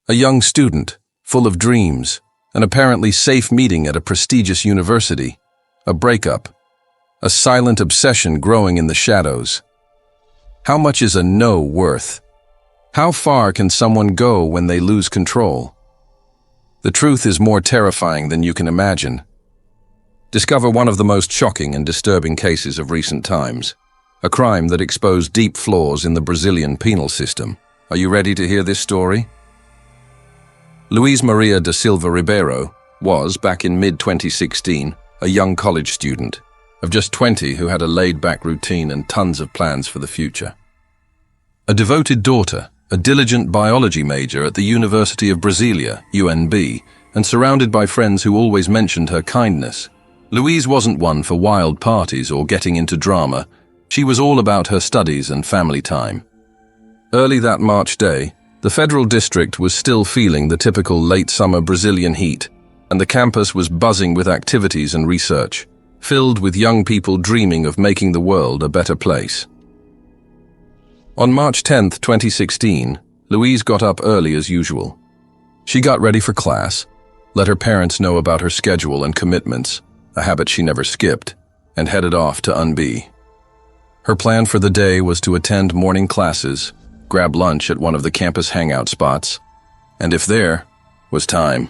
A young student, full of dreams, an apparently safe meeting at a prestigious university, a breakup, a silent obsession growing in the shadows. How much is a no worth? How far can someone go when they lose control? The truth is more terrifying than you can imagine. Discover one of the most shocking and disturbing cases of recent times, a crime that exposed deep flaws in the Brazilian penal system. Are you ready to hear this story? Louise Maria da Silva Ribeiro was, back in mid-2016, a young college student of just 20 who had a laid-back routine and tons of plans for the future. A devoted daughter, a diligent biology major at the University of Brasilia, UNB, and surrounded by friends who always mentioned her kindness. Louise wasn't one for wild parties or getting into drama. She was all about her studies and family time. Early that March day, the federal district was still feeling the typical late summer Brazilian heat, and the campus was buzzing with activities and research, filled with young people dreaming of making the world a better place. On March 10, 2016, Louise got up early as usual. She got ready for class, let her parents know about her schedule and commitments, a habit she never skipped, and headed off to UNB. Her plan for the day was to attend morning classes, grab lunch at one of the campus hangout spots, and if there was time,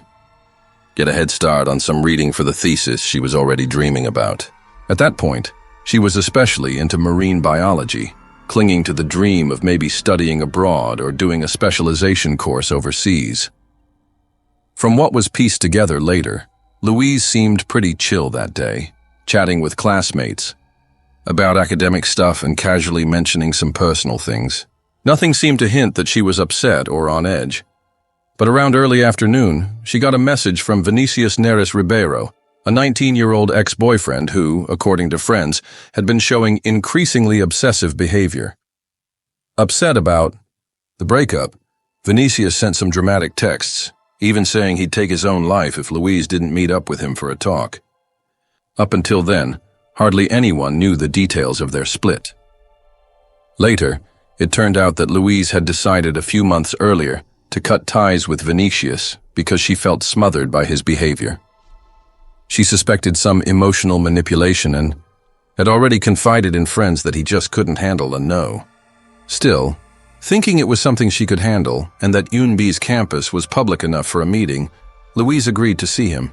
get a head start on some reading for the thesis she was already dreaming about. At that point, she was especially into marine biology, clinging to the dream of maybe studying abroad or doing a specialization course overseas. From what was pieced together later, Louise seemed pretty chill that day, chatting with classmates about academic stuff and casually mentioning some personal things. Nothing seemed to hint that she was upset or on edge. But around early afternoon, she got a message from Vinicius Neres Ribeiro, a 19-year-old ex-boyfriend who, according to friends, had been showing increasingly obsessive behavior. Upset about the breakup, Vinicius sent some dramatic texts, even saying he'd take his own life if Louise didn't meet up with him for a talk. Up until then, hardly anyone knew the details of their split. Later, it turned out that Louise had decided a few months earlier to cut ties with Vinicius because she felt smothered by his behavior. She suspected some emotional manipulation and had already confided in friends that he just couldn't handle a no. Still, thinking it was something she could handle and that UNB's campus was public enough for a meeting, Louise agreed to see him.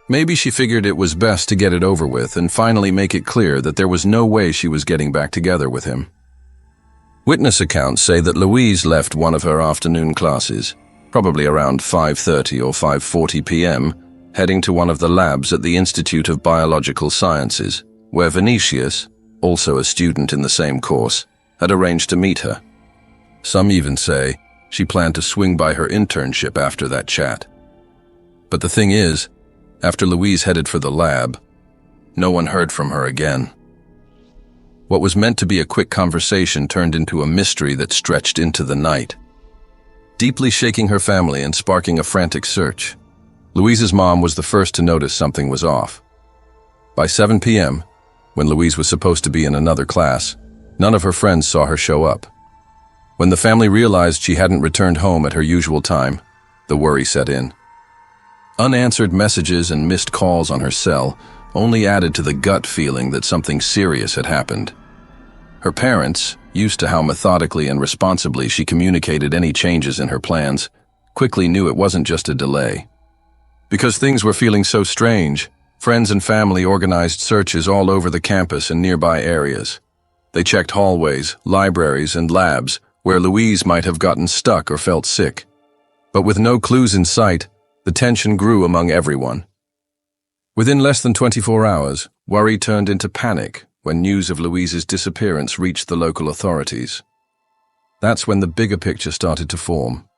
Maybe she figured it was best to get it over with and finally make it clear that there was no way she was getting back together with him. Witness accounts say that Louise left one of her afternoon classes, probably around 5:30 or 5:40 p.m., heading to one of the labs at the Institute of Biological Sciences, where Vinicius, also a student in the same course, had arranged to meet her. Some even say she planned to swing by her internship after that chat. But the thing is, after Louise headed for the lab, no one heard from her again. What was meant to be a quick conversation turned into a mystery that stretched into the night, deeply shaking her family and sparking a frantic search. Louise's mom was the first to notice something was off. By 7 p.m., when Louise was supposed to be in another class, none of her friends saw her show up. When the family realized she hadn't returned home at her usual time, the worry set in. Unanswered messages and missed calls on her cell only added to the gut feeling that something serious had happened. Her parents, used to how methodically and responsibly she communicated any changes in her plans, quickly knew it wasn't just a delay. Because things were feeling so strange, friends and family organized searches all over the campus and nearby areas. They checked hallways, libraries, and labs where Louise might have gotten stuck or felt sick. But with no clues in sight, the tension grew among everyone. Within less than 24 hours, worry turned into panic when news of Louise's disappearance reached the local authorities. That's when the bigger picture started to form.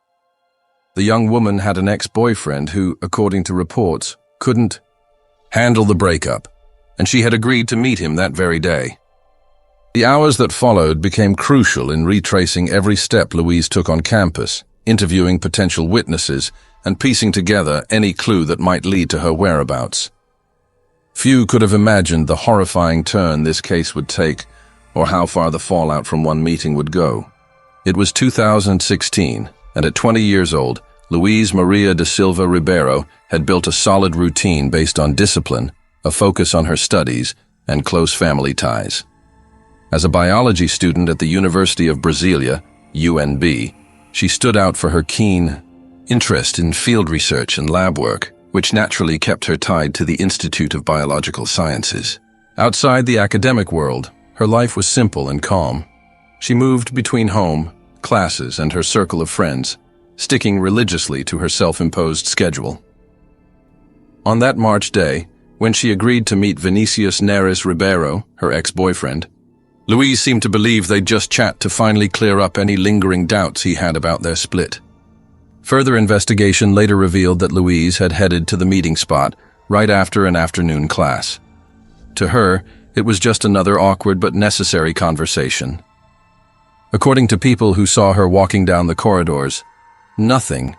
The young woman had an ex-boyfriend who, according to reports, couldn't handle the breakup, and she had agreed to meet him that very day. The hours that followed became crucial in retracing every step Louise took on campus, interviewing potential witnesses, and piecing together any clue that might lead to her whereabouts. Few could have imagined the horrifying turn this case would take, or how far the fallout from one meeting would go. It was 2016, and at 20 years old, Louise Maria da Silva Ribeiro had built a solid routine based on discipline, a focus on her studies, and close family ties. As a biology student at the University of Brasilia, UNB, she stood out for her keen interest in field research and lab work, which naturally kept her tied to the Institute of Biological Sciences. Outside the academic world, her life was simple and calm. She moved between home, classes, and her circle of friends, sticking religiously to her self-imposed schedule. On that March day, when she agreed to meet Vinicius Neres Ribeiro, her ex-boyfriend, Louise seemed to believe they'd just chat to finally clear up any lingering doubts he had about their split. Further investigation later revealed that Louise had headed to the meeting spot right after an afternoon class. To her, it was just another awkward but necessary conversation. According to people who saw her walking down the corridors, nothing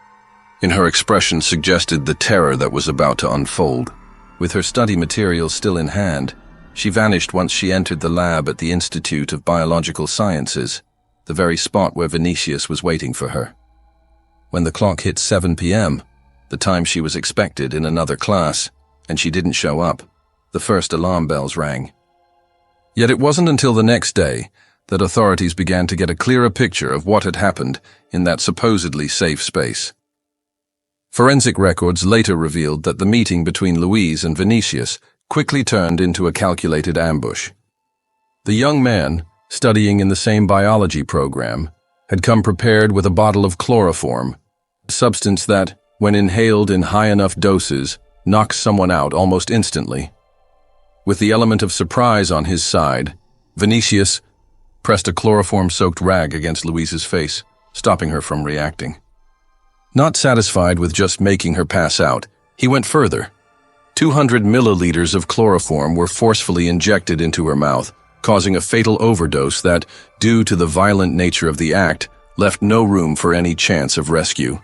in her expression suggested the terror that was about to unfold. With her study materials still in hand, she vanished once she entered the lab at the Institute of Biological Sciences, the very spot where Vinicius was waiting for her. When the clock hit 7 p.m., the time she was expected in another class, and she didn't show up, the first alarm bells rang. Yet it wasn't until the next day that authorities began to get a clearer picture of what had happened in that supposedly safe space. Forensic records later revealed that the meeting between Louise and Vinicius quickly turned into a calculated ambush. The young man, studying in the same biology program, had come prepared with a bottle of chloroform, a substance that, when inhaled in high enough doses, knocks someone out almost instantly. With the element of surprise on his side, Vinicius pressed a chloroform-soaked rag against Louise's face, stopping her from reacting. Not satisfied with just making her pass out, he went further. 200 milliliters of chloroform were forcefully injected into her mouth, causing a fatal overdose that, due to the violent nature of the act, left no room for any chance of rescue.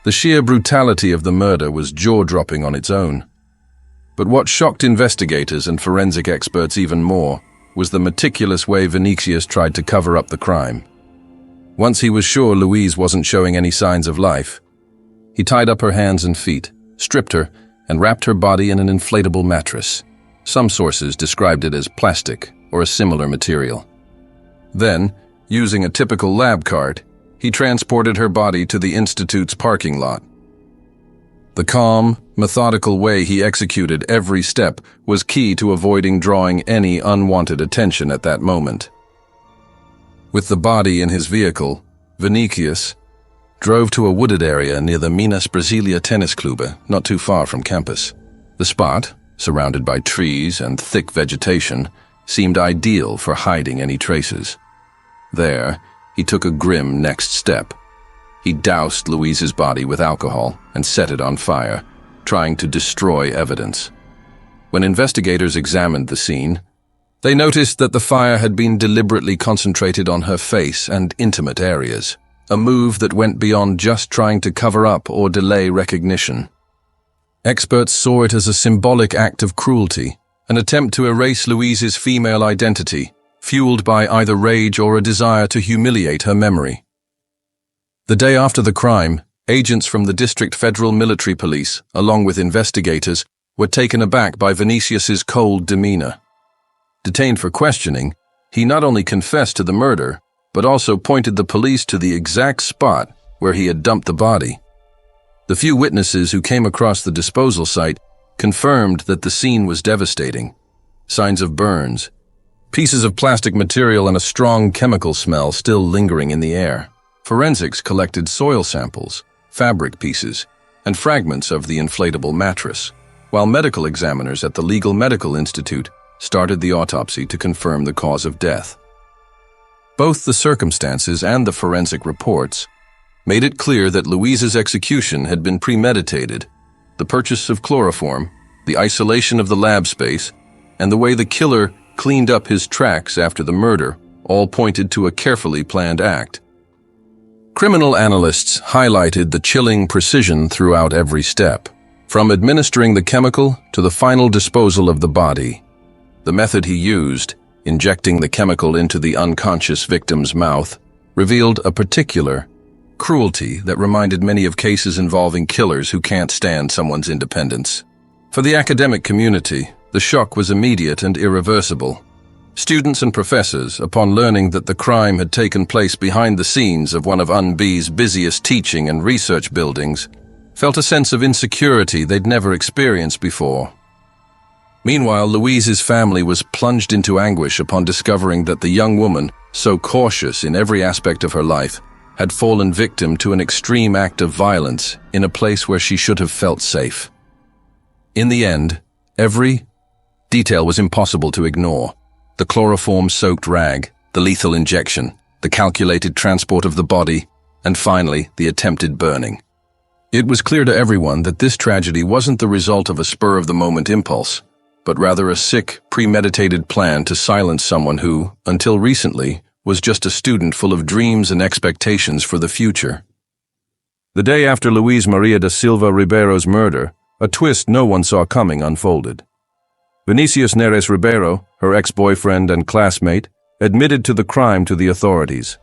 The sheer brutality of the murder was jaw-dropping on its own. But what shocked investigators and forensic experts even more was the meticulous way Vinicius tried to cover up the crime. Once he was sure Louise wasn't showing any signs of life, he tied up her hands and feet, stripped her, and wrapped her body in an inflatable mattress. Some sources described it as plastic or a similar material. Then, using a typical lab cart, he transported her body to the Institute's parking lot. The calm, methodical way he executed every step was key to avoiding drawing any unwanted attention at that moment. With the body in his vehicle, Vinicius drove to a wooded area near the Minas Brasilia Tennis Club, not too far from campus. The spot, surrounded by trees and thick vegetation, seemed ideal for hiding any traces. There, he took a grim next step. He doused Louise's body with alcohol and set it on fire, trying to destroy evidence. When investigators examined the scene, they noticed that the fire had been deliberately concentrated on her face and intimate areas, a move that went beyond just trying to cover up or delay recognition. Experts saw it as a symbolic act of cruelty, an attempt to erase Louise's female identity, fueled by either rage or a desire to humiliate her memory. The day after the crime, agents from the District Federal Military Police, along with investigators, were taken aback by Vinicius's cold demeanor. Detained for questioning, he not only confessed to the murder, but also pointed the police to the exact spot where he had dumped the body. The few witnesses who came across the disposal site confirmed that the scene was devastating. Signs of burns, pieces of plastic material, and a strong chemical smell still lingering in the air. Forensics collected soil samples, fabric pieces, and fragments of the inflatable mattress, while medical examiners at the Legal Medical Institute started the autopsy to confirm the cause of death. Both the circumstances and the forensic reports made it clear that Louise's execution had been premeditated. The purchase of chloroform, the isolation of the lab space, and the way the killer cleaned up his tracks after the murder all pointed to a carefully planned act. Criminal analysts highlighted the chilling precision throughout every step, from administering the chemical to the final disposal of the body. The method he used, injecting the chemical into the unconscious victim's mouth, revealed a particular cruelty that reminded many of cases involving killers who can't stand someone's independence. For the academic community, the shock was immediate and irreversible. Students and professors, upon learning that the crime had taken place behind the scenes of one of UNB's busiest teaching and research buildings, felt a sense of insecurity they'd never experienced before. Meanwhile, Louise's family was plunged into anguish upon discovering that the young woman, so cautious in every aspect of her life, had fallen victim to an extreme act of violence in a place where she should have felt safe. In the end, every detail was impossible to ignore. The chloroform-soaked rag, the lethal injection, the calculated transport of the body, and finally, the attempted burning. It was clear to everyone that this tragedy wasn't the result of a spur-of-the-moment impulse, but rather a sick, premeditated plan to silence someone who, until recently, was just a student full of dreams and expectations for the future. The day after Louise Maria da Silva Ribeiro's murder, a twist no one saw coming unfolded. Vinicius Neres Ribeiro, her ex-boyfriend and classmate, admitted to the crime to the authorities.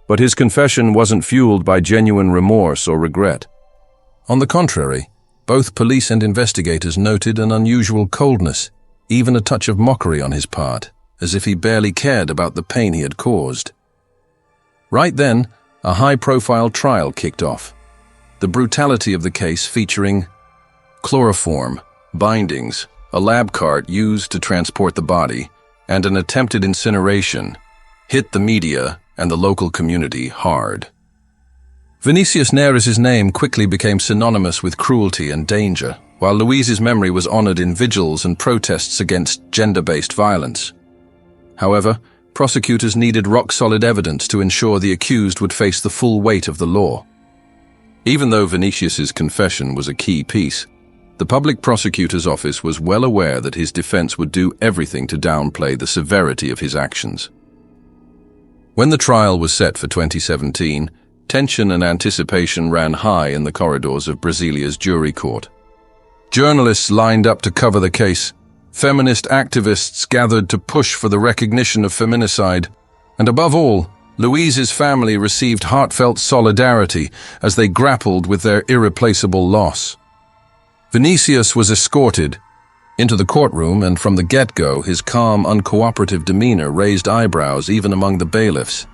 But his confession wasn't fueled by genuine remorse or regret. On the contrary, both police and investigators noted an unusual coldness, even a touch of mockery on his part, as if he barely cared about the pain he had caused. Right then, a high-profile trial kicked off. The brutality of the case featuring chloroform, bindings, a lab cart used to transport the body, and an attempted incineration, hit the media and the local community hard. Vinicius Neres's name quickly became synonymous with cruelty and danger, while Louise's memory was honored in vigils and protests against gender-based violence. However, prosecutors needed rock-solid evidence to ensure the accused would face the full weight of the law. Even though Vinicius's confession was a key piece, the public prosecutor's office was well aware that his defense would do everything to downplay the severity of his actions. When the trial was set for 2017, tension and anticipation ran high in the corridors of Brasilia's jury court. Journalists lined up to cover the case. Feminist activists gathered to push for the recognition of feminicide. And above all, Louise's family received heartfelt solidarity as they grappled with their irreplaceable loss. Vinicius was escorted into the courtroom, and from the get-go, his calm, uncooperative demeanor raised eyebrows even among the bailiffs.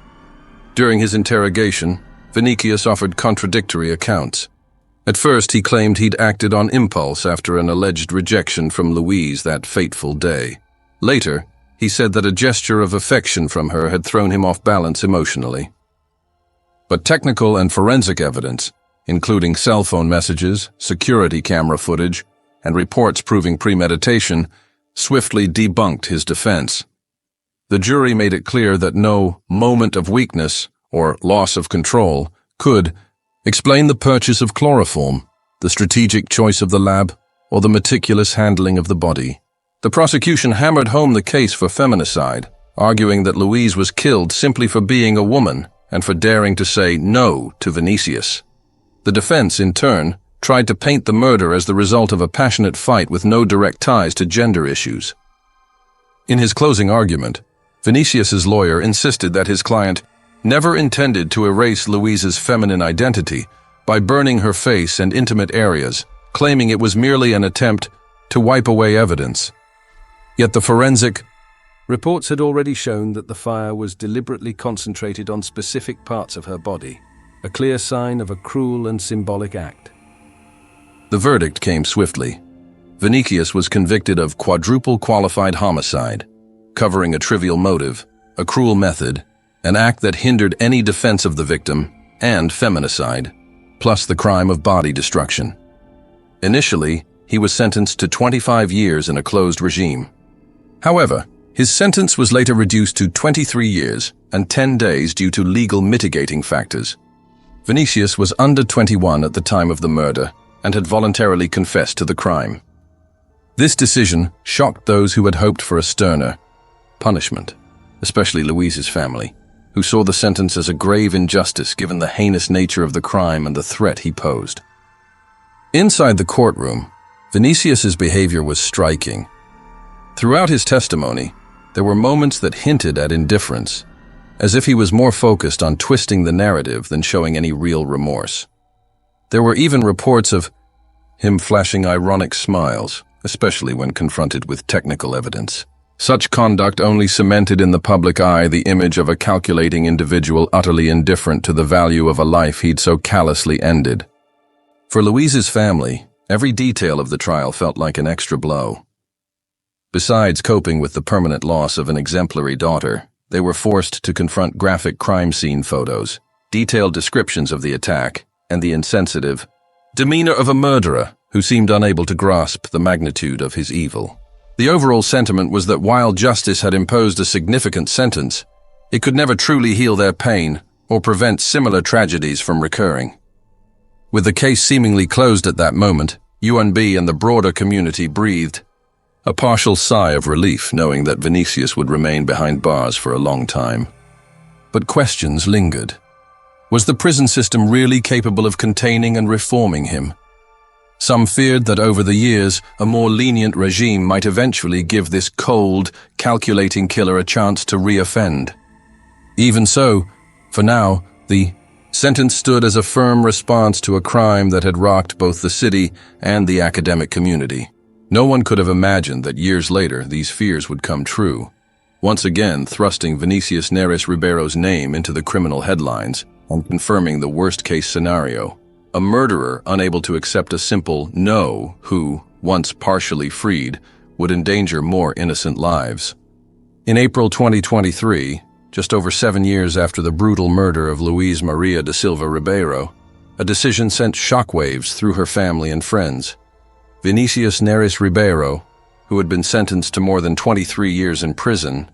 During his interrogation, Vinicius offered contradictory accounts. At first, he claimed he'd acted on impulse after an alleged rejection from Louise that fateful day. Later, he said that a gesture of affection from her had thrown him off balance emotionally. But technical and forensic evidence, including cell phone messages, security camera footage, and reports proving premeditation, swiftly debunked his defense. The jury made it clear that no moment of weakness or loss of control could explain the purchase of chloroform, the strategic choice of the lab, or the meticulous handling of the body. The prosecution hammered home the case for feminicide, arguing that Louise was killed simply for being a woman and for daring to say no to Vinicius. The defense, in turn, tried to paint the murder as the result of a passionate fight with no direct ties to gender issues. In his closing argument, Vinicius's lawyer insisted that his client never intended to erase Louise's feminine identity by burning her face and intimate areas, claiming it was merely an attempt to wipe away evidence. Yet the forensic reports had already shown that the fire was deliberately concentrated on specific parts of her body, a clear sign of a cruel and symbolic act. The verdict came swiftly. Vinicius was convicted of quadruple qualified homicide, covering a trivial motive, a cruel method, an act that hindered any defense of the victim, and feminicide, plus the crime of body destruction. Initially, he was sentenced to 25 years in a closed regime. However, his sentence was later reduced to 23 years and 10 days due to legal mitigating factors. Vinicius was under 21 at the time of the murder and had voluntarily confessed to the crime. This decision shocked those who had hoped for a sterner punishment, especially Louise's family, who saw the sentence as a grave injustice given the heinous nature of the crime and the threat he posed. Inside the courtroom, Vinicius's behavior was striking. Throughout his testimony, there were moments that hinted at indifference. as if he was more focused on twisting the narrative than showing any real remorse. There were even reports of him flashing ironic smiles, especially when confronted with technical evidence. Such conduct only cemented in the public eye the image of a calculating individual utterly indifferent to the value of a life he'd so callously ended. For Louise's family, every detail of the trial felt like an extra blow. Besides coping with the permanent loss of an exemplary daughter, they were forced to confront graphic crime scene photos, detailed descriptions of the attack, and the insensitive demeanor of a murderer who seemed unable to grasp the magnitude of his evil. The overall sentiment was that while justice had imposed a significant sentence, it could never truly heal their pain or prevent similar tragedies from recurring. With the case seemingly closed at that moment, UNB and the broader community breathed a partial sigh of relief knowing that Vinicius would remain behind bars for a long time. But questions lingered. Was the prison system really capable of containing and reforming him? Some feared that over the years, a more lenient regime might eventually give this cold, calculating killer a chance to re-offend. Even so, for now, the sentence stood as a firm response to a crime that had rocked both the city and the academic community. No one could have imagined that years later these fears would come true, once again thrusting Vinicius Ribeiro's name into the criminal headlines and confirming the worst-case scenario. A murderer unable to accept a simple no who, once partially freed, would endanger more innocent lives. In April 2023, just over 7 years after the brutal murder of Louise Maria da Silva Ribeiro, a decision sent shockwaves through her family and friends. Vinicius Ribeiro, who had been sentenced to more than 23 years in prison,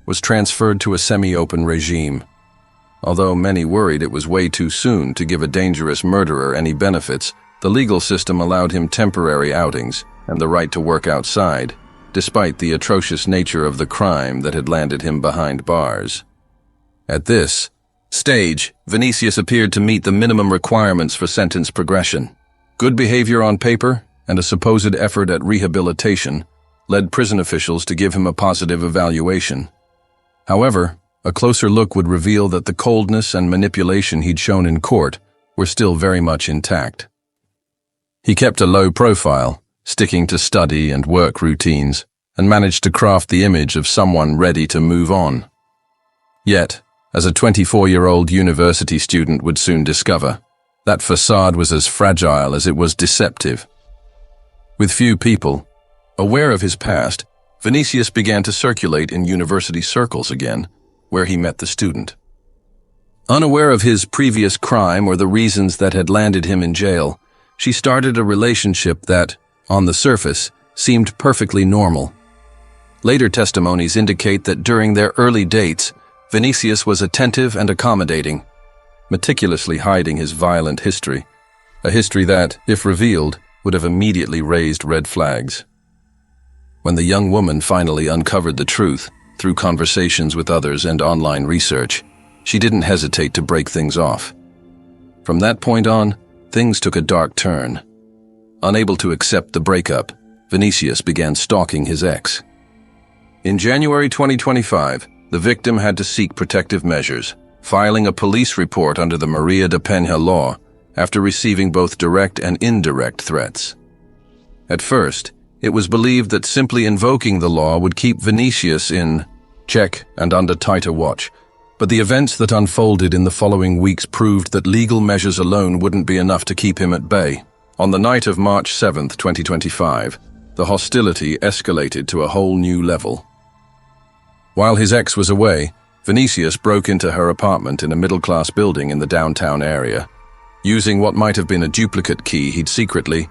was transferred to a semi-open regime. Although many worried it was way too soon to give a dangerous murderer any benefits, the legal system allowed him temporary outings and the right to work outside, despite the atrocious nature of the crime that had landed him behind bars. At this stage, Vinicius appeared to meet the minimum requirements for sentence progression. Good behavior on paper and a supposed effort at rehabilitation led prison officials to give him a positive evaluation. However, a closer look would reveal that the coldness and manipulation he'd shown in court were still very much intact. He kept a low profile, sticking to study and work routines, and managed to craft the image of someone ready to move on. Yet, as a 24-year-old university student would soon discover, that facade was as fragile as it was deceptive. With few people aware of his past, Vinicius began to circulate in university circles again, where he met the student. Unaware of his previous crime or the reasons that had landed him in jail, she started a relationship that, on the surface, seemed perfectly normal. Later testimonies indicate that during their early dates, Vinicius was attentive and accommodating, meticulously hiding his violent history, a history that, if revealed, would have immediately raised red flags. When the young woman finally uncovered the truth, through conversations with others and online research, she didn't hesitate to break things off. From that point on, things took a dark turn. Unable to accept the breakup, Vinicius began stalking his ex. In January 2025, the victim had to seek protective measures, filing a police report under the Maria da Penha law after receiving both direct and indirect threats. At first, it was believed that simply invoking the law would keep Vinicius in check and under tighter watch, but the events that unfolded in the following weeks proved that legal measures alone wouldn't be enough to keep him at bay. On the night of March 7, 2025, the hostility escalated to a whole new level. While his ex was away, Vinicius broke into her apartment in a middle-class building in the downtown area. Using what might have been a duplicate key he'd secretly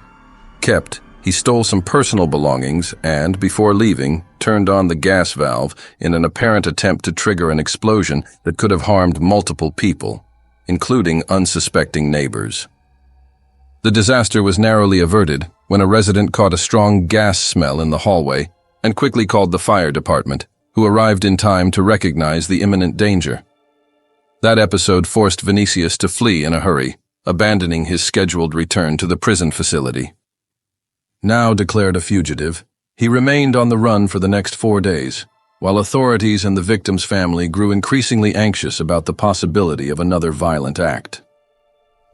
kept, he stole some personal belongings and, before leaving, turned on the gas valve in an apparent attempt to trigger an explosion that could have harmed multiple people, including unsuspecting neighbors. The disaster was narrowly averted when a resident caught a strong gas smell in the hallway and quickly called the fire department, who arrived in time to recognize the imminent danger. That episode forced Vinicius to flee in a hurry, abandoning his scheduled return to the prison facility. Now declared a fugitive, he remained on the run for the next 4 days, while authorities and the victim's family grew increasingly anxious about the possibility of another violent act.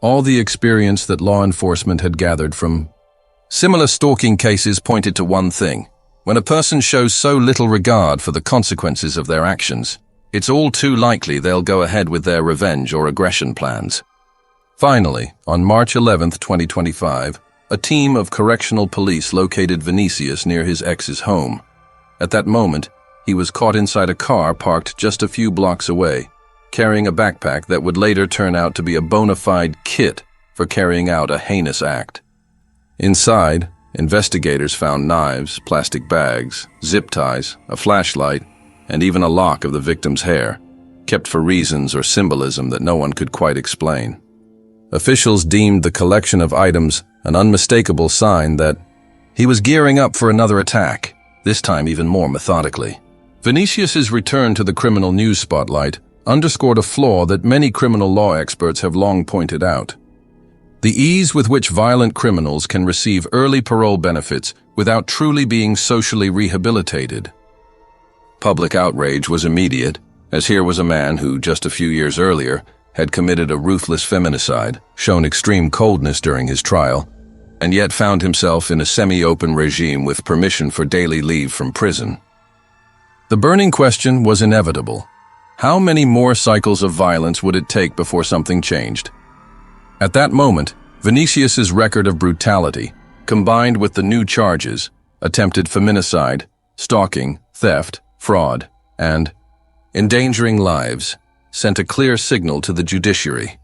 All the experience that law enforcement had gathered from similar stalking cases pointed to one thing: when a person shows so little regard for the consequences of their actions, it's all too likely they'll go ahead with their revenge or aggression plans. Finally, on March 11, 2025, a team of correctional police located Vinicius near his ex's home. At that moment, he was caught inside a car parked just a few blocks away, carrying a backpack that would later turn out to be a bona fide kit for carrying out a heinous act. Inside, investigators found knives, plastic bags, zip ties, a flashlight, and even a lock of the victim's hair, kept for reasons or symbolism that no one could quite explain. Officials deemed the collection of items an unmistakable sign that he was gearing up for another attack, this time even more methodically. Vinicius's return to the criminal news spotlight underscored a flaw that many criminal law experts have long pointed out: the ease with which violent criminals can receive early parole benefits without truly being socially rehabilitated. Public outrage was immediate, as here was a man who, just a few years earlier, had committed a ruthless feminicide, shown extreme coldness during his trial, and yet found himself in a semi-open regime with permission for daily leave from prison. The burning question was inevitable: how many more cycles of violence would it take before something changed? At that moment, Vinicius's record of brutality, combined with the new charges, attempted feminicide, stalking, theft, fraud, and endangering lives, sent a clear signal to the judiciary.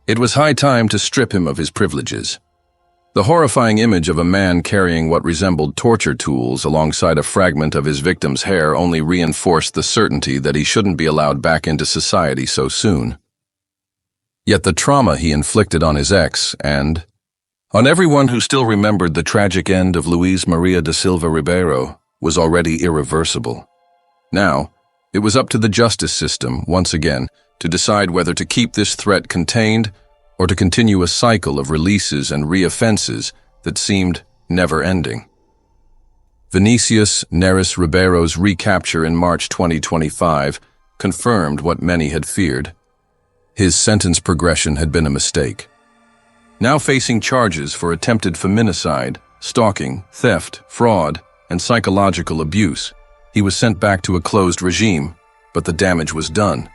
It was high time to strip him of his privileges. The horrifying image of a man carrying what resembled torture tools alongside a fragment of his victim's hair only reinforced the certainty that he shouldn't be allowed back into society so soon. Yet the trauma he inflicted on his ex and on everyone who still remembered the tragic end of Louise Maria Ribeiro was already irreversible. Now, it was up to the justice system, once again, to decide whether to keep this threat contained or to continue a cycle of releases and reoffenses that seemed never-ending. Vinicius Neris Ribeiro's recapture in March 2025 confirmed what many had feared. His sentence progression had been a mistake. Now facing charges for attempted feminicide, stalking, theft, fraud, and psychological abuse, he was sent back to a closed regime, but the damage was done.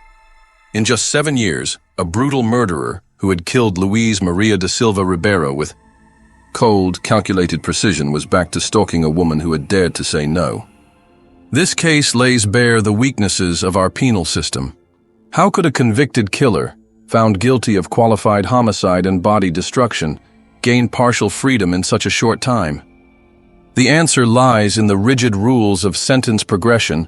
In just 7 years, a brutal murderer who had killed Louise Maria Ribeiro with cold, calculated precision was back to stalking a woman who had dared to say no. This case lays bare the weaknesses of our penal system. How could a convicted killer, found guilty of qualified homicide and body destruction, gain partial freedom in such a short time? The answer lies in the rigid rules of sentence progression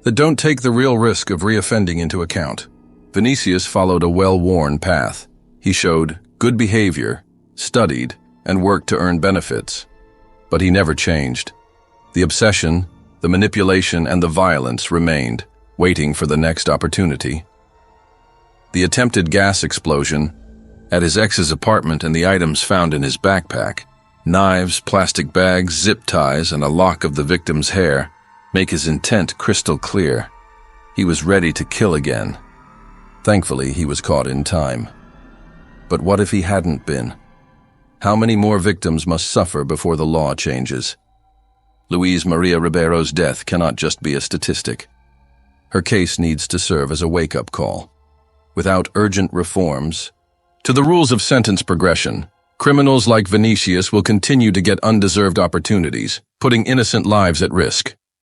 that don't take the real risk of reoffending into account. Vinicius followed a well-worn path. He showed good behavior, studied, and worked to earn benefits. But he never changed. The obsession, the manipulation, and the violence remained, waiting for the next opportunity. The attempted gas explosion at his ex's apartment and the items found in his backpack, knives, plastic bags, zip ties, and a lock of the victim's hair, make his intent crystal clear. He was ready to kill again. Thankfully, he was caught in time. But what if he hadn't been? How many more victims must suffer before the law changes? Louise Maria Ribeiro's death cannot just be a statistic. Her case needs to serve as a wake-up call. Without urgent reforms to the rules of sentence progression, criminals like Vinicius will continue to get undeserved opportunities, putting innocent lives at risk.